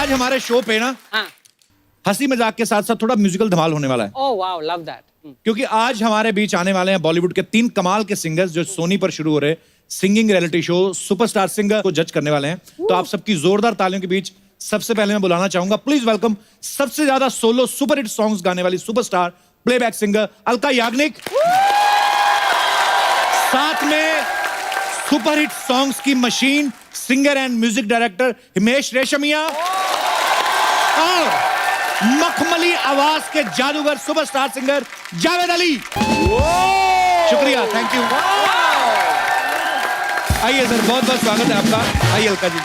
आज हमारे शो पे ना हंसी मजाक के साथ साथ थोड़ा म्यूजिकल धमाल होने वाला है। Oh wow, love that. क्योंकि आज हमारे बीच आने वाले हैं बॉलीवुड के 3 कमाल के सिंगर्स जो सोनी पर शुरू हो रहे singing reality show superstar singer को जज करने वाले हैं। तो आप सबकी जोरदार तालियों के बीच सबसे पहले मैं बुलाना चाहूंगा, प्लीज वेलकम सबसे ज्यादा सोलो सुपर हिट सॉन्ग्स गाने वाली superstar playback singer Alka Yagnik, साथ में सुपर हिट सॉन्ग्स की machine singer and music director Himesh Reshammiya और मखमली आवाज के जादूगर सुपरस्टार सिंगर जावेद अली। शुक्रिया, थैंक यू। आइए सर, बहुत बहुत स्वागत है आपका। आइए अलका जी।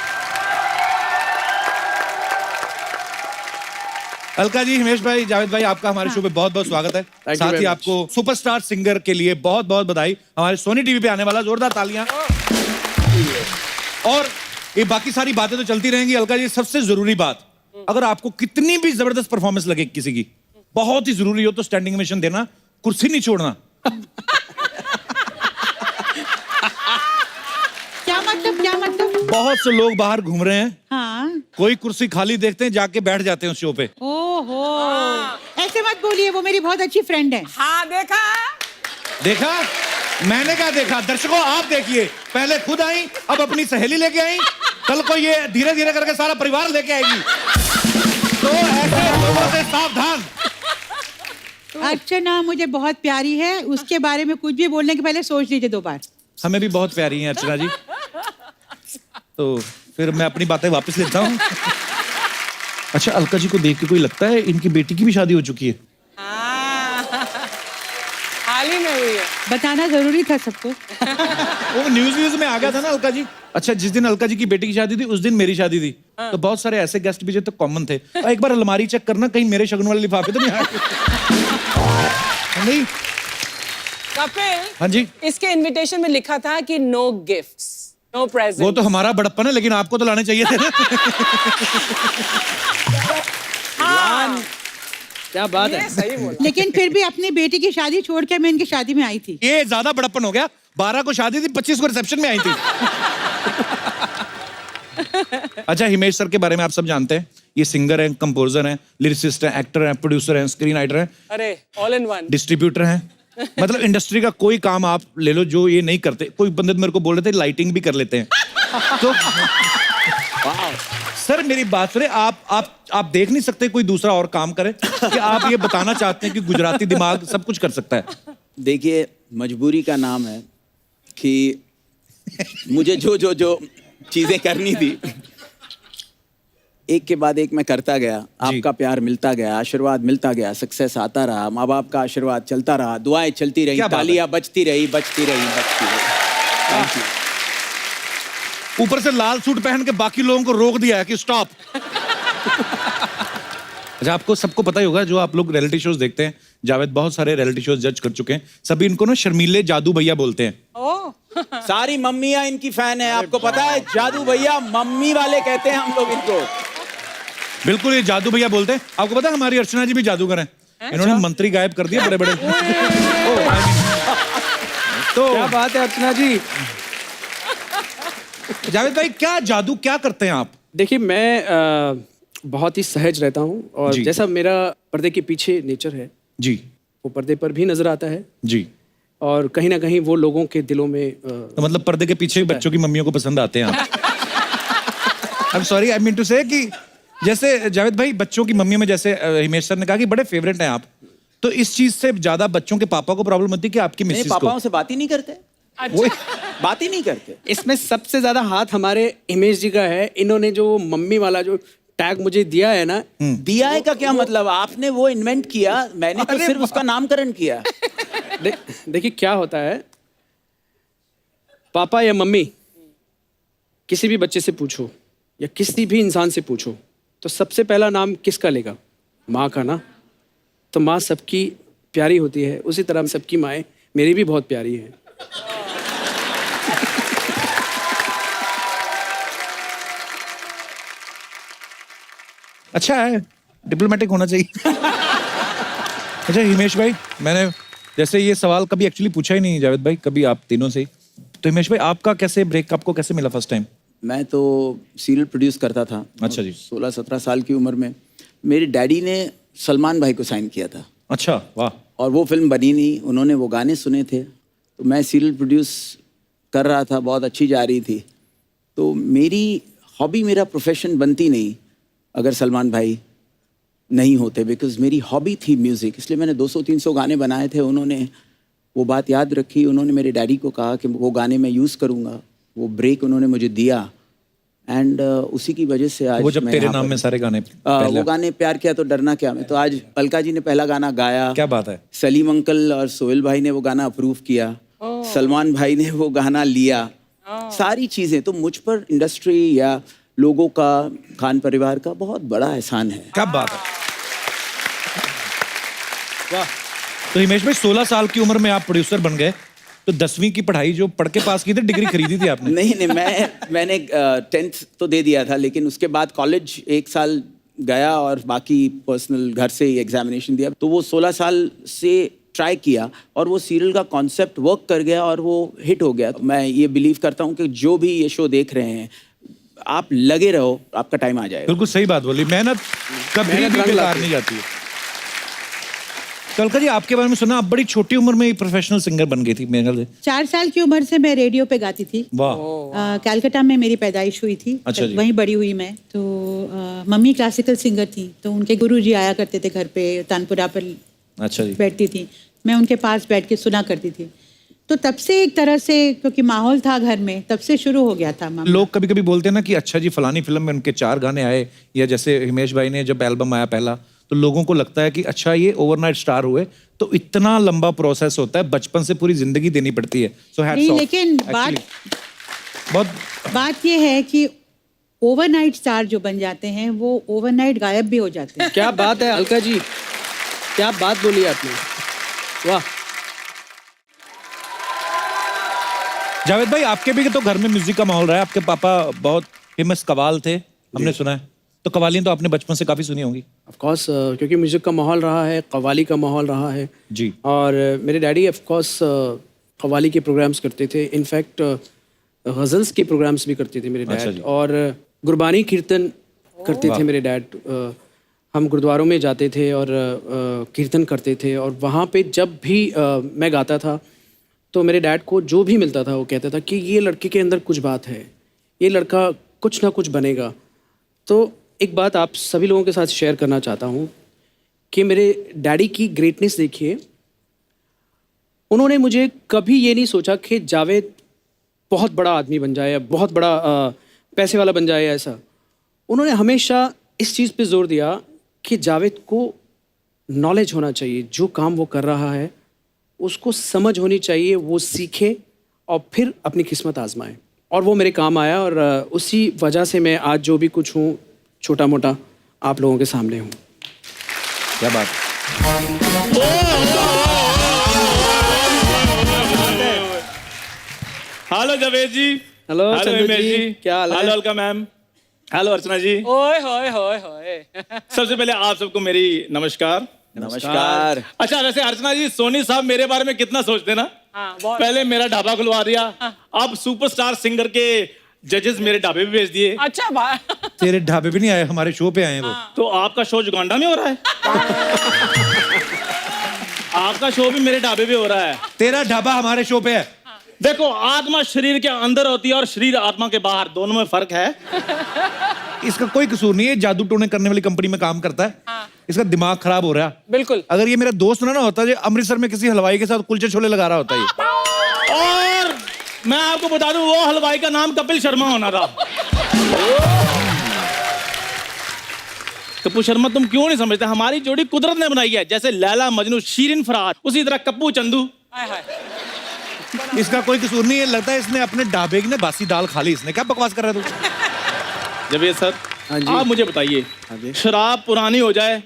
अलका जी, हिमेश भाई, जावेद भाई, आपका हमारे शो पे बहुत बहुत स्वागत है। साथ ही आपको सुपरस्टार सिंगर के लिए बहुत बहुत बधाई। हमारे सोनी टीवी पे आने वाला, जोरदार तालियां। और ये बाकी सारी बातें तो चलती रहेंगी। अलका जी, सबसे जरूरी बात, अगर आपको कितनी भी जबरदस्त परफॉर्मेंस लगे किसी की, बहुत ही जरूरी हो तो स्टैंडिंग ओवेशन देना, कुर्सी नहीं छोड़ना। क्या मतलब? बहुत से लोग बाहर घूम रहे हैं, हाँ। कोई कुर्सी खाली देखते हैं, जाके बैठ जाते हैं उस शो पे। ओहो, ऐसे मत बोलिए, वो मेरी बहुत अच्छी फ्रेंड है। हाँ, देखा? मैंने क्या देखा? दर्शकों आप देखिए, पहले खुद आई, अब अपनी सहेली लेके आई, कल को ये धीरे धीरे करके सारा परिवार लेके आएगी। तो ऐसे लोगों से सावधान। अर्चना मुझे बहुत प्यारी है, उसके बारे में कुछ भी बोलने के पहले सोच लीजिए 2 बार। हमें भी बहुत प्यारी हैं अर्चना जी। तो फिर मैं अपनी बातें वापस लेता हूँ। अच्छा, अलका जी को देख के कोई लगता है इनकी बेटी की भी शादी हो चुकी है? हाल ही में हुई है। बताना जरूरी था सबको। वो न्यूज में आ गया था ना अलका जी। अच्छा, जिस दिन अलका जी की बेटी की शादी थी उस दिन मेरी शादी थी। तो बहुत सारे ऐसे गेस्ट भी जो तो कॉमन थे। एक बार अलमारी चेक करना, कहीं मेरे शगुन वाले लिफाफे तो नहीं आए। नहीं कपिल, हाँ जी, इसके इनविटेशन में लिखा था कि नो गिफ्ट्स, नो प्रेजेंट। वो तो हमारा बड़प्पन है, लेकिन आपको तो लाने चाहिए थे ना। हाँ, क्या बात है। सही बोला। लेकिन फिर भी अपनी बेटी की शादी छोड़ के मैं इनकी शादी में आई थी। ये ज्यादा बड़प्पन हो गया। 12 को शादी थी, 25 को रिसेप्शन में आई थी। अच्छा, हिमेश सर के बारे में आप सब जानते हैं। ये सिंगर हैं, कंपोजर हैं, लिरिसिस्ट हैं, एक्टर हैं, प्रोड्यूसर हैं, स्क्रीन राइटर हैं, अरे ऑल इन वन, डिस्ट्रीब्यूटर हैं। मतलब इंडस्ट्री का कोई काम आप ले लो जो ये नहीं करते। कोई बंदे मेरे को बोल रहे थे लाइटिंग भी कर लेते हैं। तो सर मेरी बात सुने, आप देख नहीं सकते कोई दूसरा और काम करे कि आप ये बताना चाहते हैं कि गुजराती दिमाग सब कुछ कर सकता है? देखिए, मजबूरी का नाम है कि मुझे जो चीजें करनी थी, एक के बाद एक मैं करता गया। आपका प्यार मिलता गया, आशीर्वाद मिलता गया, सक्सेस आता रहा, माँ बाप का आशीर्वाद चलता रहा, दुआएं चलती रही, तालियां बजती रही। Thank you. ऊपर से लाल सूट पहन के बाकी लोगों को रोक दिया है कि स्टॉप। अच्छा, आपको सबको पता ही होगा, जो आप लोग रियलिटी शोज देखते हैं, जावेद बहुत सारे रियलिटी शोज जज कर चुके हैं, सभी इनको ना शर्मीले जादू भैया बोलते हैं। सारी मम्मियां इनकी फैन है, आपको पता है। जादू भैया, मम्मी वाले कहते हैं हम लोग इनको। बिल्कुल, ये जादू भैया बोलते हैं। आपको पता है हमारी अर्चना जी भी जादूगर हैं। इन्होंने मंत्री गायब कर दिए बड़े बड़े। तो क्या बात है अर्चना जी। जावेद भाई, क्या जादू क्या करते हैं आप? देखिए, मैं बहुत ही सहज रहता हूँ, और जैसा मेरा पर्दे के पीछे नेचर है जी, वो पर्दे पर भी नजर आता है जी। और कहीं ना कहीं वो लोगों के दिलों में तो मतलब पर्दे के पीछे बच्चों की मम्मियों को पसंद आते हैं आप? I am sorry, I mean to say कि जैसे जावेद भाई बच्चों की मम्मियों में, जैसे हिमेश सर ने कहा कि बड़े फेवरेट हैं आप, तो इस चीज से ज्यादा बच्चों के पापा को प्रॉब्लम होती है कि आपकी मिसेस को? पापाओं से बात ही नहीं करते। बात ही नहीं करते। इसमें सबसे ज्यादा हाथ हमारे हिमेश जी का है। इन्होंने जो मम्मी वाला जो टैग मुझे दिया है ना, दिया है का क्या मतलब? आपने वो इन्वेंट किया, मैंने तो सिर्फ उसका नामकरण किया। देखिए क्या होता है, पापा या मम्मी, किसी भी बच्चे से पूछो या किसी भी इंसान से पूछो, तो सबसे पहला नाम किसका लेगा? माँ का ना। तो माँ सबकी प्यारी होती है, उसी तरह सबकी माएँ मेरी भी बहुत प्यारी हैं। अच्छा है, डिप्लोमेटिक होना चाहिए। अच्छा हिमेश भाई, मैंने जैसे ये सवाल कभी एक्चुअली पूछा ही नहीं जावेद भाई, कभी आप तीनों से। तो हिमेश भाई, आपका कैसे ब्रेकअप को कैसे मिला फर्स्ट टाइम? मैं तो सीरियल प्रोड्यूस करता था। अच्छा जी। 16-17 साल की उम्र में मेरे डैडी ने सलमान भाई को साइन किया था अच्छा, वाह। और वो फिल्म बनी नहीं, उन्होंने वो गाने सुने थे, तो मैं सीरियल प्रोड्यूस कर रहा था, बहुत अच्छी जा रही थी। तो मेरी हॉबी मेरा प्रोफेशन बनती नहीं अगर सलमान भाई नहीं होते, बिकॉज मेरी हॉबी थी म्यूज़िक, इसलिए मैंने 200-300 गाने बनाए थे। उन्होंने वो बात याद रखी, उन्होंने मेरे डैडी को कहा कि वो गाने मैं यूज़ करूँगा, वो ब्रेक उन्होंने मुझे दिया एंड उसी की वजह से आज वो जब मैं तेरे यहाँ नाम पर- में सारे गाने वो गाने प्यार किया तो डरना क्या में, तो आज अलका जी ने पहला गाना गाया, क्या बात है। सलीम अंकल और सोहेल भाई ने वो गाना अप्रूव किया, सलमान भाई ने वो गाना लिया, सारी चीजें। तो मुझ पर इंडस्ट्री या लोगों का, खान परिवार का बहुत बड़ा एहसान है। क्या बात है, वाह। तो हिमेश भाई 16 साल की उम्र में आप प्रोड्यूसर बन गए, तो 10वीं की पढ़ाई जो पढ़ के पास की थी, डिग्री खरीदी थी आपने? नहीं, मैंने 10th तो दे दिया था, लेकिन उसके बाद कॉलेज 1 साल गया और बाकी पर्सनल घर से ही एग्जामिनेशन दिया। तो वो 16 साल से ट्राई किया और वो सीरियल का कॉन्सेप्ट वर्क कर गया और वो हिट हो गया। तो मैं ये बिलीव करता हूँ कि जो भी ये शो देख रहे हैं, आप लगे रहो, आपका टाइम आ जाएगा। बिल्कुल सही बात बोली, मेहनत कभी भी बेकार नहीं जाती है। कलका जी, आपके बारे में सुना, आप बड़ी छोटी उम्र में ही प्रोफेशनल सिंगर बन गई थी मेरे ख्याल से। 4 साल की उम्र से मैं रेडियो पे गाती थी। वाह। कलकत्ता में मेरी पैदाइश हुई थी, अच्छा जी। वहीं बड़ी हुई मैं। तो मम्मी क्लासिकल सिंगर थी, तो उनके गुरुजी आया करते थे घर पे, तानपुरा पर अच्छा जी। बैठती थी, मैं उनके पास बैठ के सुना करती थी। तो तब से एक तरह से, क्योंकि माहौल था घर में, तब से शुरू हो गया था मामला। लोग कभी कभी बोलते हैं ना कि अच्छा जी फलानी फिल्म में उनके 4 गाने आए, या जैसे हिमेश भाई ने जब एल्बम आया पहला, तो लोगों को लगता है कि अच्छा ये ओवरनाइट स्टार हुए। तो इतना लंबा प्रोसेस होता है, बचपन से पूरी जिंदगी देनी पड़ती है। सो नहीं, लेकिन बात ये है कि ओवरनाइट स्टार जो बन जाते हैं वो ओवरनाइट गायब भी हो जाते हैं। क्या बात है अलका जी, क्या बात बोली आपने, वाह। जावेद भाई, आपके भी तो घर में म्यूजिक का माहौल रहा है, आपके पापा बहुत फेमस कवाल थे, हमने सुना है। तो कवालियां तो आपने बचपन से काफी सुनी होंगी। ऑफ कोर्स, क्योंकि म्यूजिक का माहौल रहा है, कव्वाली का माहौल रहा है जी। और मेरे डैडी ऑफ कोर्स कव्वाली के प्रोग्राम्स करते थे, इनफैक्ट गज़ल्स के प्रोग्राम्स भी करते थे मेरे अच्छा डैड, जी। और गुरबानी कीर्तन करते थे मेरे डैड। हम गुरुद्वारों में जाते थे और कीर्तन करते थे, और वहाँ पे जब भी मैं गाता था तो मेरे डैड को जो भी मिलता था वो कहता था कि ये लड़के के अंदर कुछ बात है, ये लड़का कुछ ना कुछ बनेगा। तो एक बात आप सभी लोगों के साथ शेयर करना चाहता हूँ कि मेरे डैडी की ग्रेटनेस देखिए, उन्होंने मुझे कभी ये नहीं सोचा कि जावेद बहुत बड़ा आदमी बन जाए या बहुत बड़ा पैसे वाला बन जाए, ऐसा। उन्होंने हमेशा इस चीज़ पे जोर दिया कि जावेद को नॉलेज होना चाहिए, जो काम वो कर रहा है उसको समझ होनी चाहिए, वो सीखे और फिर अपनी किस्मत आजमाए, और वो मेरे काम आया। और उसी वजह से मैं आज जो भी कुछ हूँ, छोटा मोटा, आप लोगों के सामने हूँ। क्या बात है। हेलो जावेद जी। हेलो चंदू हिमेश जी, क्या हाल है? Hello Alka ma'am. हेलो अर्चना जी। ओए होए होए होए। सबसे पहले आप सबको मेरी नमस्कार। नमस्कार। अच्छा, वैसे अर्चना जी, सोनी साहब मेरे बारे में कितना सोचते हैं ना। हाँ, बहुत। पहले मेरा ढाबा खुलवा दिया, अब सुपरस्टार सिंगर के जजेस मेरे ढाबे पे भेज दिए। अच्छा भाई। तेरे ढाबे पे नहीं आए, हमारे शो पे आए हैं वो। तो आपका शो जुगांडा में हो रहा है। आपका शो भी मेरे ढाबे पे हो रहा है। तेरा ढाबा हमारे शो पे है। देखो, आत्मा शरीर के अंदर होती है और शरीर आत्मा के बाहर, दोनों में फर्क है। इसका कोई कसूर नहीं है, जादू टोने करने वाली कंपनी में काम करता है। इसका दिमाग खराब हो रहा है। बिल्कुल। अगर ये मेरा दोस्त ना होता, जो अमृतसर में किसी हलवाई के साथ कुलचे छोले लगा रहा होता ये। और मैं आपको बता दूं, वो हलवाई का नाम कपिल शर्मा होना था। कप्पू शर्मा तुम क्यों नहीं समझते, हमारी जोड़ी कुदरत ने बनाई है, जैसे लैला मजनू, शीरिन फरहाद, उसी तरह कप्पू चंदू। हाय हाय। इसका कोई कसूर नहीं है, लगता है इसने अपने ढाबे की ना बासी दाल खा ली। इसने क्या बकवास कर रहा है तू? जावेद सर, आप मुझे बताइए, शराब पुरानी हो जाए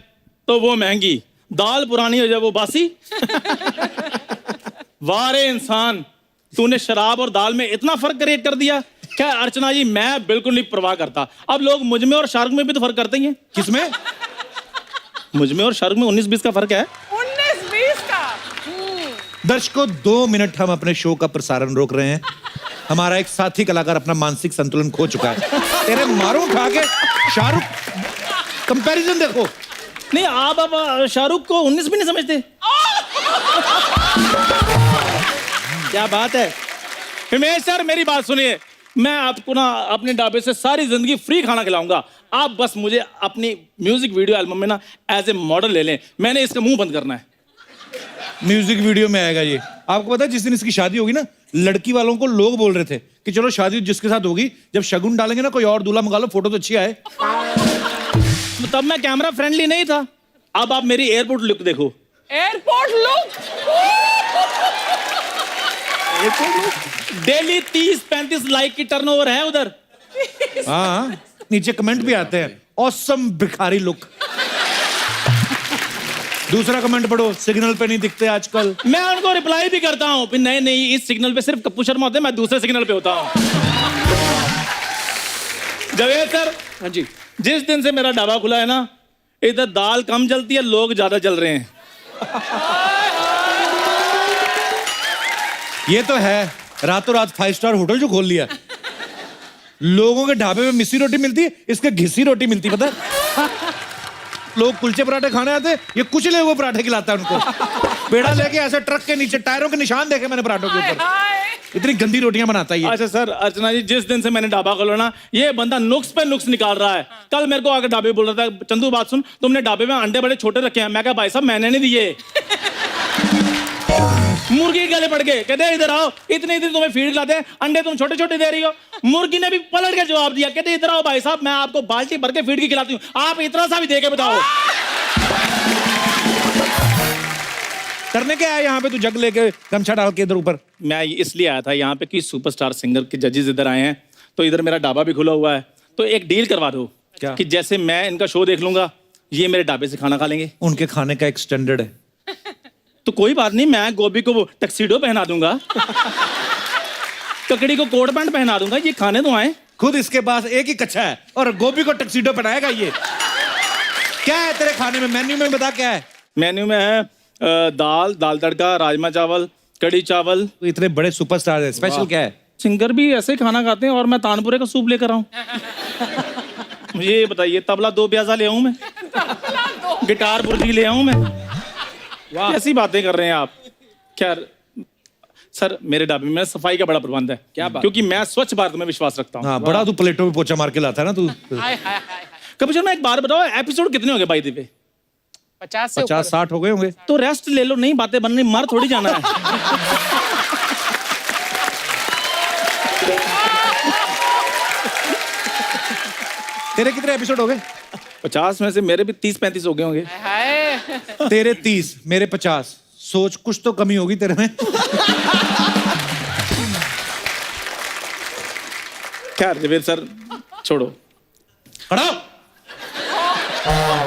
तो वो महंगी, दाल पुरानी हो जाए वो बासी। वाह रे इंसान, तूने शराब और दाल में इतना फर्क क्रिएट कर दिया। क्या अर्चना जी, मैं बिल्कुल नहीं परवाह करता। अब लोग मुझ में और शार्क में भी तो फर्क करते ही हैं। किसमें? मुझ में और शार्क में 19-20 का फर्क है। 19-20 का। दर्शकों, 2 मिनट हम अपने शो का प्रसारण रोक रहे हैं। हमारा एक साथी कलाकार अपना मानसिक संतुलन खो चुका है। तेरे मारो उठा के शाहरुख, कंपैरिजन देखो। नहीं आप अब शाहरुख को 19 भी नहीं समझते। क्या बात है हिमेश सर, मेरी बात सुनिए, मैं आपको ना अपने ढाबे से सारी जिंदगी फ्री खाना खिलाऊंगा। आप बस मुझे अपनी म्यूजिक वीडियो एल्बम में ना एज ए मॉडल ले लें, मैंने इसका मुंह बंद करना है। म्यूजिक वीडियो में आएगा ये। आपको पता है जिस दिन इसकी शादी होगी ना, लड़की वालों को लोग बोल रहे थे कि चलो शादी जिसके साथ होगी, जब शगुन डालेंगे ना कोई और दूल्हा मंगा लो, फोटो तो अच्छी आए। तब मैं कैमरा फ्रेंडली नहीं था। अब आप मेरी एयरपोर्ट लुक देखो। Airport look. डेली 30-35 लाइक की टर्नओवर है उधर। हाँ, नीचे कमेंट भी आते हैं, ऑसम भिखारी लुक। दूसरा कमेंट पढ़ो, सिग्नल पे नहीं दिखते आजकल। मैं उनको रिप्लाई भी करता हूँ, नहीं नहीं इस सिग्नल पे सिर्फ कप्पू शर्मा होते हैं, मैं दूसरे सिग्नल पे होता हूँ। जावेद सर, हाँ जी। जिस दिन से मेरा ढाबा खुला है ना, इधर दाल कम जलती है, लोग ज्यादा जल रहे हैं। ये तो है, रातों रात 5 स्टार होटल जो खोल लिया। लोगों के ढाबे में मिस्सी रोटी मिलती है, इसके घिसी रोटी मिलती है, पता है? लोग कुलचे पराठे खाने आते हैं, ये कुचले हुए पराठे खिलाता है उनको। पेड़ा लेके ऐसे ट्रक के नीचे टायरों के निशान देखे मैंने पराठों के ऊपर। इतनी गंदी रोटियां बनाता है ये। अच्छा सर, अर्चना जी, जिस दिन से मैंने ढाबा खोला ना, ये बंदा नुक्स पे नुक्स निकाल रहा है। कल मेरे को आकर ढाबे बोल रहा था, चंदू बात सुन, तुमने ढाबे में अंडे बड़े छोटे रखे हैं। मैं कहा भाई साहब मैंने नहीं दिए। मुर्गी के गले पड़ गए, कहते इधर आओ, इतने दिन तुम्हें फीड खिलाते हैं, अंडे तुम छोटे छोटे दे रही हो। मुर्गी ने भी पलट के जवाब दिया, कहते इधर आओ भाई साहब, मैं आपको बाल्टी भर के फीड की खिलाती हूँ, आप इतना सा भी दे के बताओ। करने क्या है यहाँ पे? तू जग लेके गमछा डाल के इधर ऊपर। मैं इसलिए आया था यहाँ पे कि सुपरस्टार सिंगर के जजेस इधर आए हैं, तो इधर मेरा ढाबा भी खुला हुआ है, तो एक डील करवा दो। क्या? कि जैसे मैं इनका शो देख लूंगा, ये मेरे ढाबे से खाना खा लेंगे। उनके खाने का एक स्टैंडर्ड है। तो कोई बात नहीं, मैं गोभी को वो टक्सीडो पहना दूंगा, ककड़ी को कोट पैंट पहना दूंगा, ये खाने तो आए। खुद इसके पास एक ही कच्छा है और गोभी को टक्सीडो पहनाएगा ये। क्या है तेरे खाने में? मेन्यू में बता क्या है। मेन्यू में है दाल, दाल तड़का, राजमा चावल, कड़ी चावल। तो इतने बड़े सुपरस्टार है, स्पेशल क्या है? सिंगर भी ऐसे ही खाना खाते हैं और मैं तानपुरे का सूप लेकर आऊं। मुझे ये बताइए, तबला 2 प्याजा ले आऊं मैं? गिटार बुर्जी ले आऊं मैं? ऐसी बातें कर रहे हैं आप। क्या सर, मेरे ढाबे में सफाई का बड़ा प्रबंध है। क्या बात? क्योंकि मैं स्वच्छ भारत में विश्वास रखता हूँ। हाँ, बड़ा तू प्लेटों में पोछा मार के लाता है ना तू। कभी सर, मैं एक बार बताओ, एपिसोड कितने हो गए बाई दी पे? 50 से 50-60 हो गए होंगे। तो रेस्ट ले लो, नहीं बातें बननी, मर थोड़ी जाना है। तेरे कितने एपिसोड हो गए? 50 में से मेरे भी 30-35 हो गए होंगे। हाय। तेरे 30, मेरे 50। सोच, कुछ तो कमी होगी तेरे में। खैर जवेद सर, छोड़ो खड़ा।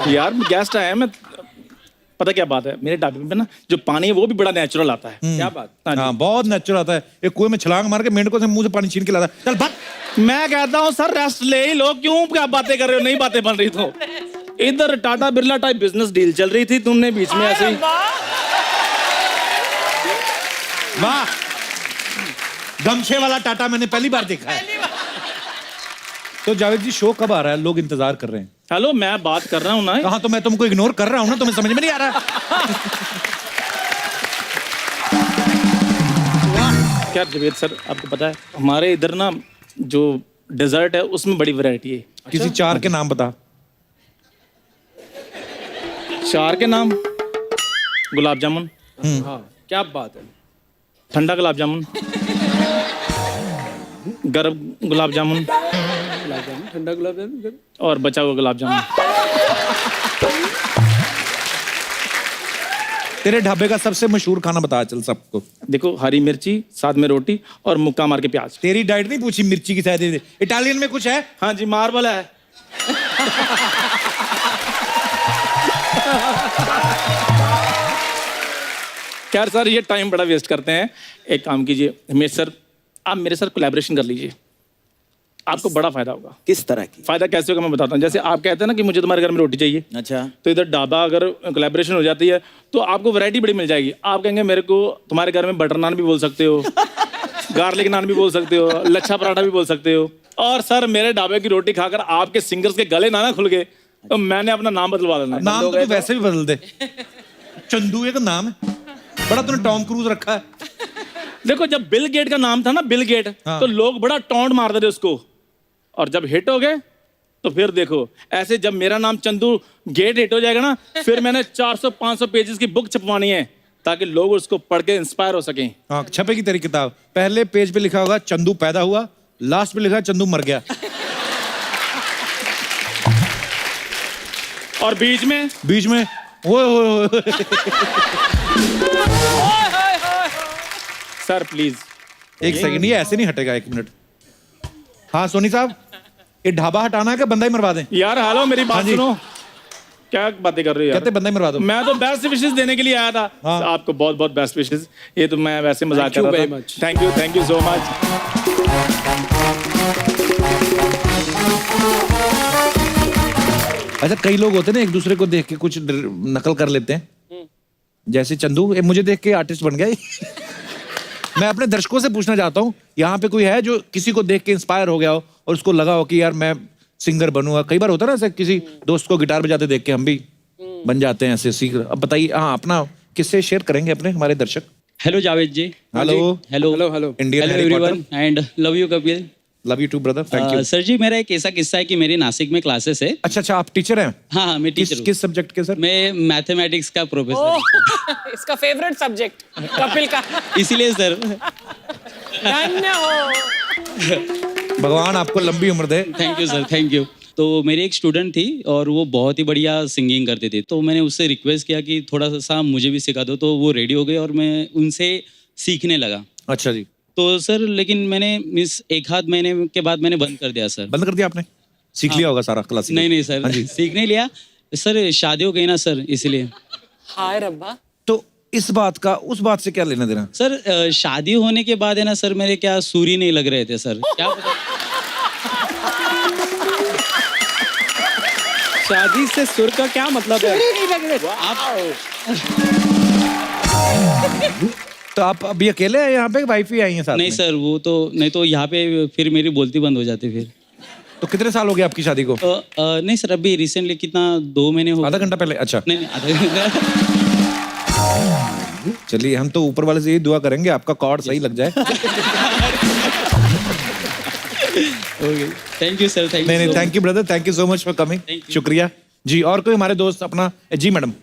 यार, गेस्ट आए हैं, मैं पता क्या बात है, मेरे ढाबे में ना जो पानी है वो भी बड़ा नेचुरल आता है। क्या बात? हाँ जी। हाँ, बहुत नेचुरल आता है। एक कुएं में छलांग मार के मेंढकों से मुंह से पानी छीन के लाता है। चल भाग। मैं कहता हूँ सर, रेस्ट ले ही लो, क्यों क्या बातें कर रहे हो? नहीं बातें बन रही तो इधर Tata Birla type business deal चल रही थी, तुमने बीच में ऐसे ही। वाह, गमछे वाला टाटा मैंने पहली बार देखा है। तो जावेद जी, शो कब आ रहा है? लोग इंतजार कर रहे हैं। हेलो, मैं बात कर रहा हूँ ना। कहा तो मैं तुमको इग्नोर कर रहा हूँ ना, तुम्हें समझ में नहीं आ रहा। क्या जवेद सर, आपको पता है हमारे इधर ना जो डेजर्ट है उसमें बड़ी वैरायटी है। किसी 4 के नाम बता। 4 के नाम? गुलाब जामुन, हाँ, क्या बात है? ठंडा गुलाब जामुन, गर्म गुलाब जामुन, गुलाब जामुन, ठंडा गुलाब जामुन और बचा हुआ गुलाब जामुन। तेरे ढाबे का सबसे मशहूर खाना बता चल सबको। देखो, हरी मिर्ची, साथ में रोटी और मुक्का मार के प्याज। तेरी डाइट नहीं पूछी, मिर्ची की शायद। इटालियन में कुछ है? हाँ जी, मार्बल है। क्या सर, ये टाइम बड़ा वेस्ट करते हैं। एक काम कीजिए हिमेश सर, आप मेरे साथ कोलैबोरेशन कर लीजिए, आपको बड़ा फायदा होगा। किस तरह की? फायदा कैसे होगा मैं बताता हूँ। जैसे आप कहते हैं ना कि मुझे तुम्हारे घर में रोटी चाहिए, अच्छा। तो इधर ढाबा अगर कोलैबोरेशन हो जाती है तो आपको वैरायटी बड़ी मिल जाएगी। आप कहेंगे मेरे को तुम्हारे घर में बटर नान भी बोल सकते हो, गार्लिक नान भी बोल सकते हो, लच्छा पराठा भी बोल सकते हो। और सर मेरे ढाबे की रोटी खाकर आपके सिंगर्स के गले ना खुल गए तो मैंने अपना नाम बदलवा लेना है। नाम तो तू वैसे भी बदल दे। चंदू एक नाम है, बड़ा तूने टॉम क्रूज रखा है। देखो जब बिल गेट का नाम था ना, बिल गेट, हाँ। तो लोग बड़ा टॉन्ट मारते थे उसको, और जब हिट हो गए तो फिर देखो ऐसे जब मेरा नाम चंदू गेट हिट हो जाएगा ना, फिर मैंने 400-500 पेजेस की बुक छपवानी है ताकि लोग उसको पढ़ के इंस्पायर हो सकें। हाँ, छपेगी तेरी किताब। पहले पेज पे लिखा होगा चंदू पैदा हुआ, लास्ट पे लिखा है चंदू मर गया, और बीच में ओए सर प्लीज एक सेकंड, ये ऐसे नहीं हटेगा, 1 मिनट। हाँ सोनी साहब, ये ढाबा हटाना है कि बंदा ही मरवा दें? यार हेलो मेरी हाँ बात जी। सुनो, क्या बातें कर रहे हो यार? कहते बंदा ही मरवा दो। मैं तो बेस्ट विशेस देने के लिए आया था। हाँ। आपको बहुत बहुत बेस्ट विशेस। ये तो मैं वैसे मजाक कर Thank you रहा very था। much. Thank you so much. अच्छा, कई लोग होते हैं ना एक दूसरे को देख के कुछ नकल कर लेते हैं, जैसे चंदू ये मुझे देख के आर्टिस्ट बन गया ये। मैं अपने दर्शकों से पूछना चाहता हूँ, यहाँ पे कोई है जो किसी को देख के इंस्पायर हो गया हो और उसको लगा हो कि यार मैं सिंगर बनूंगा? कई बार होता है ना ऐसे, किसी दोस्त को गिटार बजाते देख के हम भी बन जाते हैं ऐसे सीख। अब बताइए, हाँ अपना किससे शेयर करेंगे अपने हमारे दर्शक? Hello Javed ji. Hello hello hello Indian hello Harry everyone and love you Kapil. Love you too brother, thank you. Sir जी मेरा एक ऐसा किस्सा है कि मेरी नासिक में क्लासेस है। अच्छा, आप टीचर हैं? हाँ हाँ मैं टीचर हूँ। किस सब्जेक्ट के सर? मैं मैथमेटिक्स का प्रोफेसर ओह, इसका फेवरेट सब्जेक्ट कपिल का। इसीलिए सर धन्य हो। भगवान आपको लंबी उम्र दे। Thank you sir, thank you. तो मेरी एक स्टूडेंट थी और वो बहुत ही बढ़िया सिंगिंग करती थी, तो मैंने उससे रिक्वेस्ट किया कि थोड़ा सा मुझे भी सिखा दो, तो वो रेडी हो गई और मैं उनसे सीखने लगा। अच्छा जी, तो सर लेकिन मैंने मिस 1 आध महीने के बाद मैंने बंद कर दिया सर। बंद कर दिया आपने? सीख लिया होगा सारा क्लासिकल? नहीं नहीं सर, हाँ जी। सीख नहीं लिया सर, शादी हो गई ना सर इसलिए। हाय रब्बा। तो इस बात का उस बात से क्या लेना देना? सर शादी होने के बाद है ना सर, मेरे क्या सूर ही नहीं लग रहे थे सर, क्या पता। शादी से सुर का क्या मतलब है? तो आप अभी अकेले हैं यहाँ पे, वाइफ ही आई हैं साथ नहीं में? सर वो तो नहीं, तो यहाँ पे फिर मेरी बोलती बंद हो जाती फिर। तो कितने साल हो गए आपकी शादी को? नहीं सर अभी रिसेंटली कितना 2 महीने हो आधा गए। घंटा पहले? अच्छा, नहीं नहीं आधा घंटा। चलिए हम तो ऊपर वाले से यही दुआ करेंगे आपका कॉर्ड सही लग जाए। थैंक यू सर, थैंक नहीं नहीं, you. Thank you brother, thank you so much for coming. Thank you. शुक्रिया जी। और कोई हमारे दोस्त अपना? जी madam.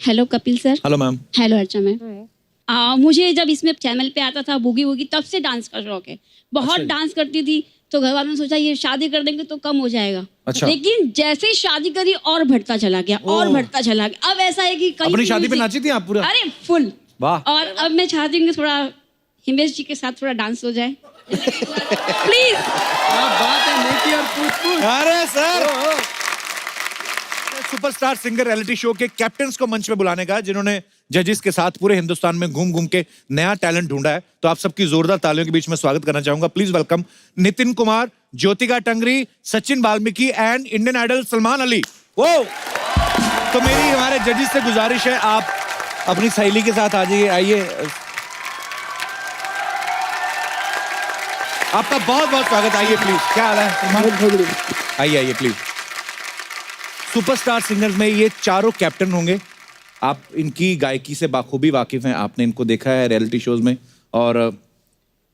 Hello Kapil sir. Hello ma'am. Hello Archa ma'am. मुझे जब इसमें चैनल पे आता था बूगी वूगी, तब से डांस का शौक है, बहुत डांस करती थी। तो घर वालों ने सोचा ये शादी कर देंगे तो कम हो जाएगा। अच्छा। लेकिन जैसे ही शादी करी और बढ़ता चला गया और बढ़ता चला गया। अब ऐसा है कि कहीं अपनी भी शादी पे music- नाची थी आप पूरा? अरे फुल। वाह। और अब मैं चाहती हूँ कि थोड़ा हिमेश जी के साथ थोड़ा डांस हो जाए। प्लीज। अरे sir, superstar singer reality show के कैप्टन्स को मंच पे बुलाने का, जिन्होंने जजेस के साथ पूरे हिंदुस्तान में घूम घूम के नया टैलेंट ढूंढा है। तो आप सबकी जोरदार तालियों के बीच में स्वागत करना चाहूंगा। Please welcome Nitin Kumar, Jyotika Tangri, Sachin Valmiki and Indian Idol Salman Ali. वो तो मेरी हमारे जजेस से गुजारिश है, आप अपनी सहेली के साथ आ जाइए। आइए, आपका बहुत बहुत स्वागत। आइए प्लीज। क्या हाल है? आइए आइए प्लीज। सुपरस्टार सिंगर्स में ये चारों कैप्टन होंगे। आप इनकी गायकी से बाखूबी वाकिफ हैं, आपने इनको देखा है रियलिटी शोज में, और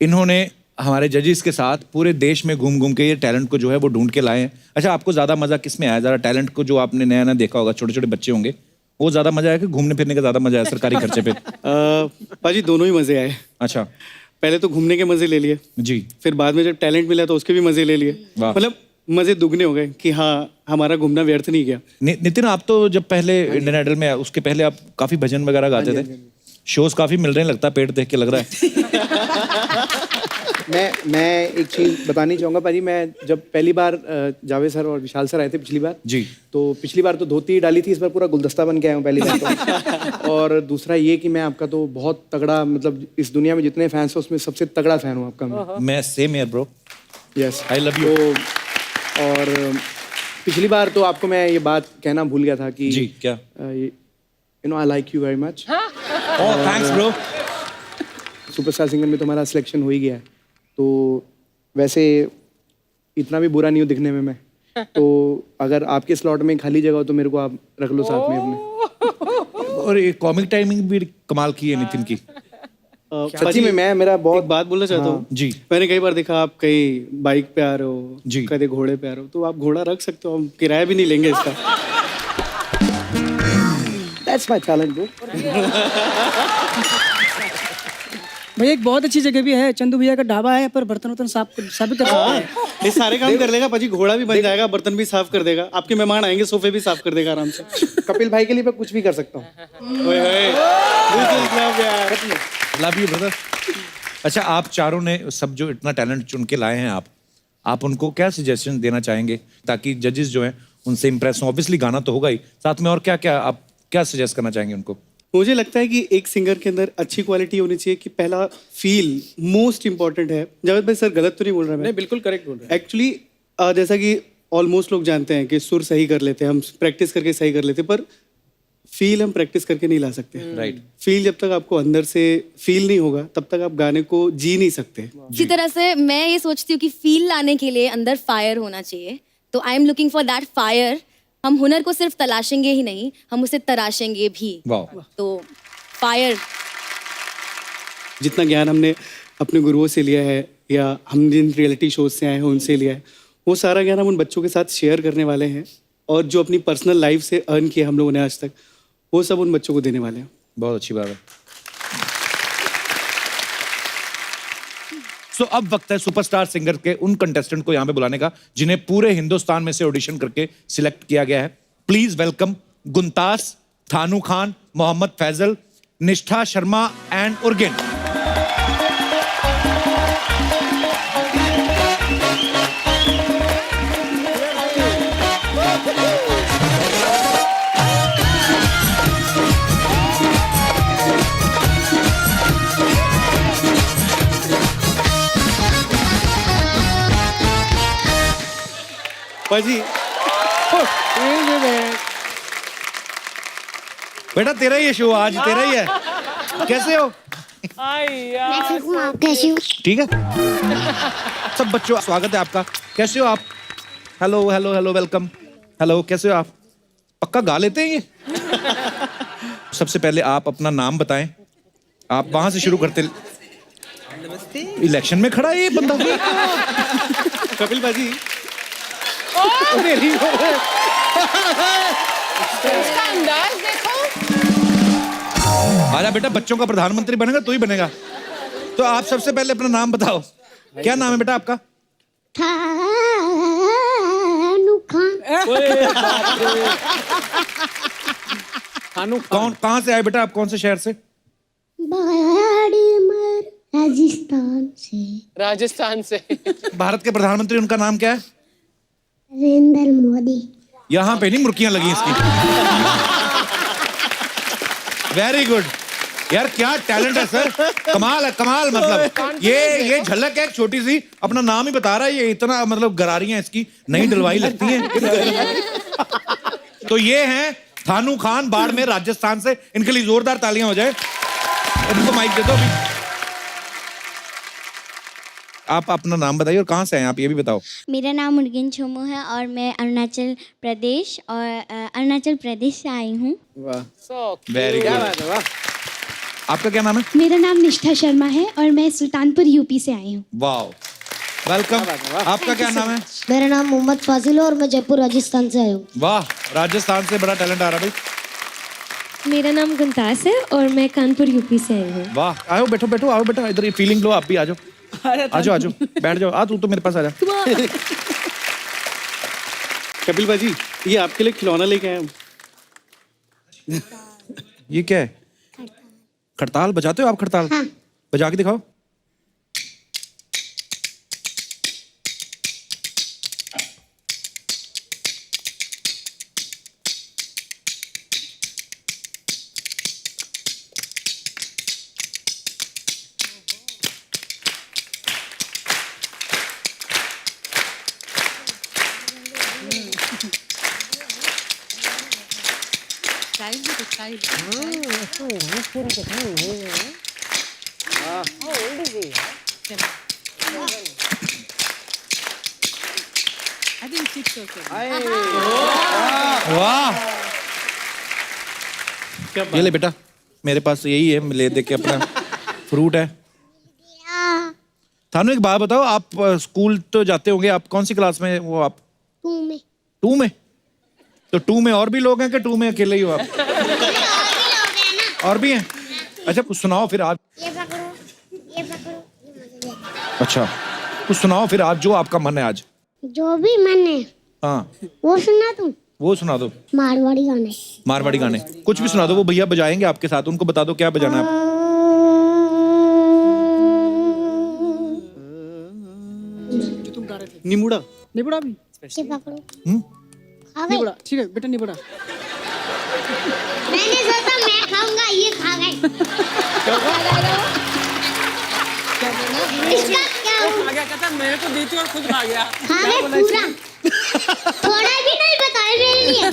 इन्होंने हमारे जजेस के साथ पूरे देश में घूम घूम के ये टैलेंट को जो है वो ढूंढ के लाए हैं। अच्छा, आपको ज्यादा मजा किस में आया? जरा टैलेंट को जो आपने नया नया देखा होगा, छोटे छोटे बच्चे होंगे, वो ज्यादा मजा आया कि घूमने फिरने का ज्यादा मजा आया सरकारी खर्चे पे? पाजी दोनों ही मजे आए। अच्छा पहले तो घूमने के मजे ले लिए, जी। फिर बाद में जब टैलेंट मिला तो उसके भी मजे ले लिए। वाह। मतलब मजे दुगने हो गए कि हाँ हमारा घूमना व्यर्थ नहीं गया। नितिन, आप तो जब पहले इंडियन आइडल में, उसके पहले आप काफी भजन वगैरह गाते थे, शोज काफी मिल रहे हैं, लगता है पेट देख के लग रहा है। मैं एक चीज बतानी चाहूंगा पाजी। मैं जब पहली बार जावेद सर और विशाल सर आए थे पिछली बार जी, तो पिछली बार तो धोती डाली थी, इस बार पूरा गुलदस्ता बन के आया हूँ पहली बार तो। और दूसरा ये कि मैं आपका तो बहुत तगड़ा, मतलब इस दुनिया में जितने फैंस हैं उसमें सबसे तगड़ा फैन हूँ आपका मैं। मैं same here bro. Yes, I love you. तो और पिछली बार तो आपको मैं ये बात कहना भूल गया था कि जी, क्या? You know I like you very much. Oh thanks bro. Superstar singer में तो हमारा सिलेक्शन हो ही गया है, तो वैसे इतना भी बुरा नहीं हूँ दिखने में मैं, तो अगर आपके स्लॉट में खाली जगह हो तो मेरे को आप रख लो साथ में अपने। और ये कॉमिक टाइमिंग भी कमाल की है नितिन की। सच्ची में मैं मेरा बहुत एक बात बोलना चाहता हूँ। जी। मैंने कई बार देखा आप कहीं बाइक पे आ रहे हो, जी। कभी घोड़े पे आ रहे हो, तो आप घोड़ा रख सकते हो, हम किराया भी नहीं लेंगे इसका। That's my talent bro. भैया एक बहुत अच्छी जगह भी है, चंदू भैया का ढाबा है, पर बर्तन वर्तन साफ भी कर सकते हैं। ये सारे काम कर लेगा पाजी, घोड़ा भी बन जाएगा, बर्तन भी साफ कर देगा, आपके मेहमान आएंगे सोफे भी साफ कर देगा आराम से। कपिल भाई के लिए मैं कुछ भी कर सकता हूँ। ओए होए, this is love यार। Love you brother. अच्छा, आप चारों ने सब जो इतना टैलेंट चुन के लाए हैं, आप उनको क्या सजेशन देना चाहेंगे ताकि जजेस जो हैं उनसे इंप्रेस हो? ऑब्वियसली गाना तो होगा ही, साथ में और क्या क्या आप क्या सजेस्ट करना चाहेंगे उनको? मुझे लगता है कि एक सिंगर के अंदर अच्छी क्वालिटी होनी चाहिए कि पहला फील मोस्ट इंपॉर्टेंट है। जावेद भाई सर गलत तो नहीं बोल रहा मैं? नहीं, बिल्कुल करेक्ट बोल रहे हैं। एक्चुअली जैसा कि ऑलमोस्ट लोग जानते हैं कि सुर सही कर लेते हैं, हम प्रैक्टिस करके सही कर लेते हैं, पर फील हम प्रैक्टिस करके नहीं ला सकते। राइट। फील जब तक आपको अंदर से फील नहीं होगा तब तक आप गाने को जी नहीं सकते। इसी तरह से मैं ये सोचती हूँ कि फील लाने के लिए अंदर फायर होना चाहिए, तो I am looking for that fire. हम हुनर को सिर्फ तलाशेंगे ही नहीं, हम उसे तराशेंगे भी। वाह। तो फायर। जितना ज्ञान हमने अपने गुरुओं से लिया है या हम जिन रियलिटी शोज से आए हैं उनसे लिया है, वो सारा ज्ञान हम उन बच्चों के साथ शेयर करने वाले हैं, और जो अपनी पर्सनल लाइफ से अर्न किया हम लोगों ने आज तक, वो सब उन बच्चों को देने वाले हैं। बहुत अच्छी बात है। सो अब वक्त है सुपरस्टार सिंगर के उन कंटेस्टेंट को यहाँ पे बुलाने का जिन्हें पूरे हिंदुस्तान में से ऑडिशन करके सिलेक्ट किया गया है। प्लीज वेलकम गुंतास, थानू खान, मोहम्मद फैजल, निष्ठा शर्मा एंड उर्गिन। पाजी बेटा तेरा ही है शो आज, तेरा ही है। कैसे हो? ठीक है। सब बच्चों स्वागत है आपका। कैसे हो आप? Hello hello hello, welcome. Hello, कैसे हो आप? पक्का गा लेते हैं ये? सबसे पहले आप अपना नाम बताएं। आप वहां से शुरू करते। इलेक्शन में खड़ा है ये बंदा। कपिल पाजी, उसका अंदाज देखो। आजा बेटा, बच्चों का प्रधानमंत्री बनेगा तो ही बनेगा। तो आप सबसे पहले अपना नाम बताओ। क्या नाम है बेटा आपका? थानू खान। कौन, कहाँ से आए बेटा आप? कौन से शहर से? राजस्थान से। राजस्थान से। भारत के प्रधानमंत्री, उनका नाम क्या है? नरेंद्र मोदी। यहाँ पे नहीं मुर्गियां लगी इसकी। वेरी गुड यार, क्या टैलेंट है सर, कमाल है, कमाल। मतलब ये झलक है एक छोटी सी, अपना नाम ही बता रहा है, ये इतना मतलब गरारियां इसकी नहीं डलवाई लगती हैं। तो ये हैं थानू खान, बाड़मेर राजस्थान से। इनके लिए जोरदार तालियां हो जाए। इनको माइक दे दो अभी। आप अपना नाम बताइए और कहाँ से हैं आप, ये भी बताओ। मेरा नाम उर्गिन छोमू है और मैं अरुणाचल प्रदेश से आई हूँ। Very good. आपका क्या नाम है? मेरा नाम निष्ठा शर्मा है और मैं सुल्तानपुर यूपी से आई हूँ। वाह, वेलकम। आपका क्या नाम है? मेरा नाम मोहम्मद फाजिल है और मैं जयपुर राजस्थान से आई हूँ। वाह, राजस्थान से बड़ा टैलेंट आ रहा भाई। मेरा नाम गुंतास है और मैं कानपुर यूपी से आई हूँ। वाह, आओ बैठो बैठो, आओ बेटा इधर, ये फीलिंग लो आप भी। आ जाओ आ जाओ आ जाओ, बैठ जाओ। आ तू तो मेरे पास आ जा। कपिल पाजी, ये आपके लिए खिलौना लेके आए हम। ये क्या है? खड़ताल बजाते हो आप? खड़ताल बजा के दिखाओ। I think 6 or 7. वाह, ये ले बेटा, मेरे पास यही है, ले दे के अपना फ्रूट है। थानू एक बात बताओ, आप स्कूल तो जाते होंगे, आप कौन सी क्लास में वो आप? 2 में। 2 में? तो 2 में और भी लोग हैं कि 2 में अकेले ही हो आप? और भी हैं? अच्छा कुछ सुनाओ फिर आज। ये पकड़ो, ये पकड़ो, ये मुझे दे। अच्छा कुछ सुनाओ फिर आज, जो आपका मन है आज। जो भी मन है हाँ वो सुना तुम। वो सुना दो, मारवाड़ी गाने। मारवाड़ी गाने कुछ भी सुना दो, वो भैया बजाएंगे आपके साथ, उनको बता दो क्या बजाना है। जो तुम गा रहे थे। निमुड़ा। निबड़ा भी। ये पकड़ो। खा गए। निबड़ा ठीक है बेटा, निबड़ा। मैंने सोचा मैं खाऊंगा, ये खा गए। इसका क्या हुआ? आ गया, कहता मेरे को दी थी और खुद खा गया। खा गए पूरा। थोड़ा भी नहीं बताया मेरे लिए।